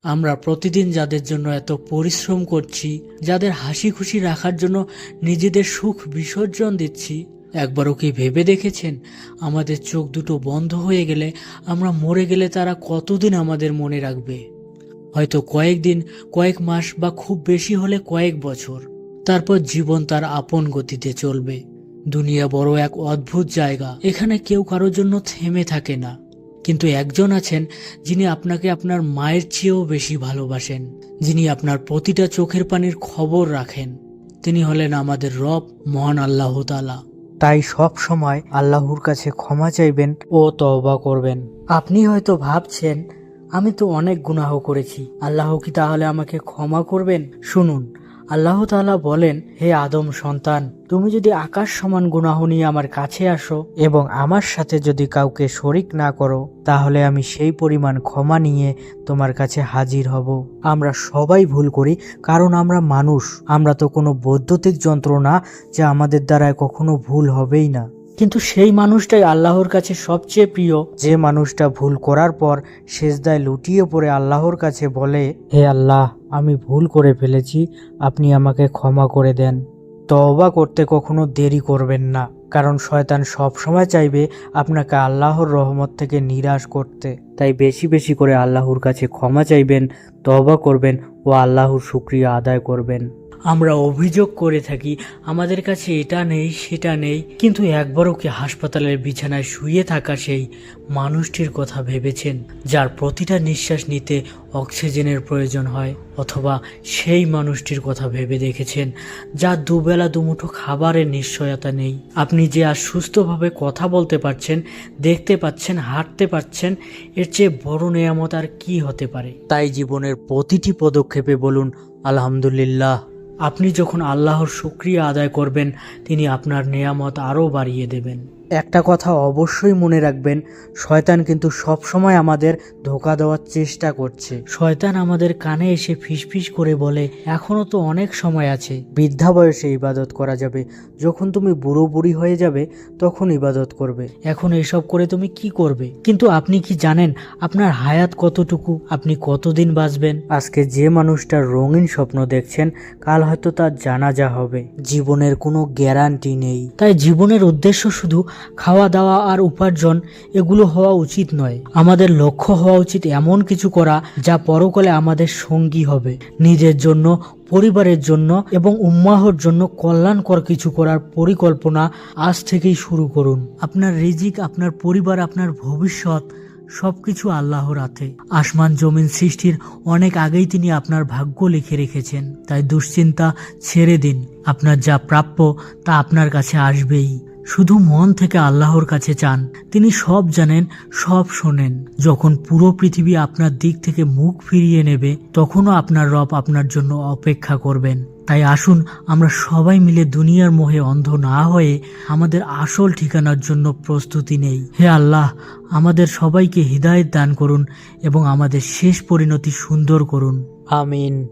আমরা প্রতিদিন যাদের জন্য এত পরিশ্রম করছি, যাদের হাসি খুশি রাখার জন্য নিজেদের সুখ বিসর্জন দিচ্ছি, একবারও কি ভেবে দেখেছেন আমাদের চোখ দুটো বন্ধ হয়ে গেলে, আমরা মরে গেলে তারা কতদিন আমাদের মনে রাখবে? হয়তো কয়েকদিন, কয়েক মাস বা খুব বেশি হলে কয়েক বছর। তারপর জীবন তার আপন গতিতে চলবে। দুনিয়া বড় এক অদ্ভুত জায়গা, এখানে কেউ কারোর জন্য থেমে থাকে না। কিন্তু একজন আছেন যিনি আপনাকে আপনার মায়ের চেয়েও বেশি ভালোবাসেন, যিনি আপনার প্রতিটা চোখের পানির খবর রাখেন। তিনি হলেন আমাদের রব, মহান আল্লাহ তাআলা। তাই সব সময় আল্লাহর কাছে ক্ষমা চাইবেন ও তওবা করবেন। আপনি হয়তো ভাবছেন, আমি তো অনেক গুনাহ করেছি, আল্লাহ কি তাহলে আমাকে ক্ষমা করবেন? শুনুন, আল্লাহ তাআলা বলেন, হে আদম সন্তান, তুমি যদি আকাশ সমান গুনাহ নিয়ে আমার কাছে আসো এবং আমার সাথে যদি কাউকে শরিক না করো, তাহলে আমি সেই পরিমাণ ক্ষমা নিয়ে তোমার কাছে হাজির হব। আমরা সবাই ভুল করি, কারণ আমরা মানুষ। আমরা তো কোনো বৈদ্যুতিক যন্ত্র না যে আমাদের দ্বারায় কখনো ভুল হবেই না। কিন্তু সেই মানুষটাই আল্লাহর কাছে সবচেয়ে প্রিয়, যে মানুষটা ভুল করার পর সেজদায় লুটিয়ে পড়ে আল্লাহর কাছে বলে, হে আল্লাহ, আমি ভুল করে ফেলেছি, আপনি আমাকে ক্ষমা করে দেন। তওবা করতে কখনো দেরি করবেন না, কারণ শয়তান সব সময় চাইবে আপনাকে আল্লাহর রহমত থেকে নিরাশ করতে। তাই বেশি বেশি করে আল্লাহর কাছে ক্ষমা চাইবেন, তওবা করবেন ও আল্লাহর শুকরিয়া আদায় করবেন। আমরা অভিযোগ করে থাকি আমাদের কাছে এটা নেই সেটা নেই, কিন্তু একবারও কি হাসপাতালের বিছানায় শুয়ে থাকা সেই মানুষটির কথা ভেবেছেন, যার প্রতিটা নিঃশ্বাস নিতে অক্সিজেনের প্রয়োজন হয়? অথবা সেই মানুষটির কথা ভেবে দেখেছেন যার দুবেলা দুমুঠো খাবারের নিশ্চয়তা নেই? আপনি যে আজ সুস্থভাবে কথা বলতে পারছেন, দেখতে পাচ্ছেন, হাঁটতে পারছেন, এর চেয়ে বড় নেয়ামত আর কি হতে পারে? তাই জীবনের প্রতিটি পদক্ষেপে বলুন আলহামদুলিল্লাহ। আপনি যখন আল্লাহর শুকরিয়া আদায় করবেন, তিনি আপনার নেয়ামত আরও বাড়িয়ে দেবেন। একটা কথা অবশ্যই মনে রাখবেন, শয়তান কিন্তু সব সময় আমাদের ধোঁকা দেওয়ার চেষ্টা করছে। শয়তান আমাদের কানে এসে ফিসফিস করে বলে, এখনো তো অনেক সময় আছে, বৃদ্ধা বয়সে ইবাদত করা যাবে, যখন তুমি বুড়ো বুড়ি হয়ে যাবে তখন ইবাদত করবে। এখন এসব করে তুমি কি করবে? কিন্তু আপনি কি জানেন আপনার হায়াত কতটুকু, আপনি কতদিন বাঁচবেন? আজকে যে মানুষটার রঙিন স্বপ্ন দেখছেন, কাল হয়তো তার জানাজা হবে। জীবনের কোনো গ্যারান্টি নেই। তাই জীবনের উদ্দেশ্য শুধু খাওয়া দাওয়া আর উপার্জন এগুলো হওয়া উচিত নয়। আমাদের লক্ষ্য হওয়া উচিত এমন কিছু করা যা পরকালে আমাদের সঙ্গী হবে। নিজের জন্য, পরিবারের জন্য এবং উম্মাহর জন্য কল্যাণকর কিছু করার পরিকল্পনা আজ থেকেই শুরু করুন। আপনার রিজিক, আপনার পরিবার, আপনার ভবিষ্যৎ সবকিছু আল্লাহর হাতে। আসমান জমিন সৃষ্টির অনেক আগেই তিনি আপনার ভাগ্য লিখে রেখেছেন। তাই দুশ্চিন্তা ছেড়ে দিন। আপনার যা প্রাপ্য তা আপনার কাছে আসবেই। শুধু মন থেকে আল্লাহর কাছে চান, তিনি সব জানেন, সব শোনেন। যখন পুরো পৃথিবী আপনার দিক থেকে মুখ ফিরিয়ে নেবে, তখনও আপনার রব আপনার জন্য অপেক্ষা করবেন। তাই আসুন আমরা সবাই মিলে দুনিয়ার মোহে অন্ধ না হয়ে আমাদের আসল ঠিকানার জন্য প্রস্তুতি নেই। হে আল্লাহ, আমাদের সবাইকে হিদায়াত দান করুন এবং আমাদের শেষ পরিণতি সুন্দর করুন। আমিন।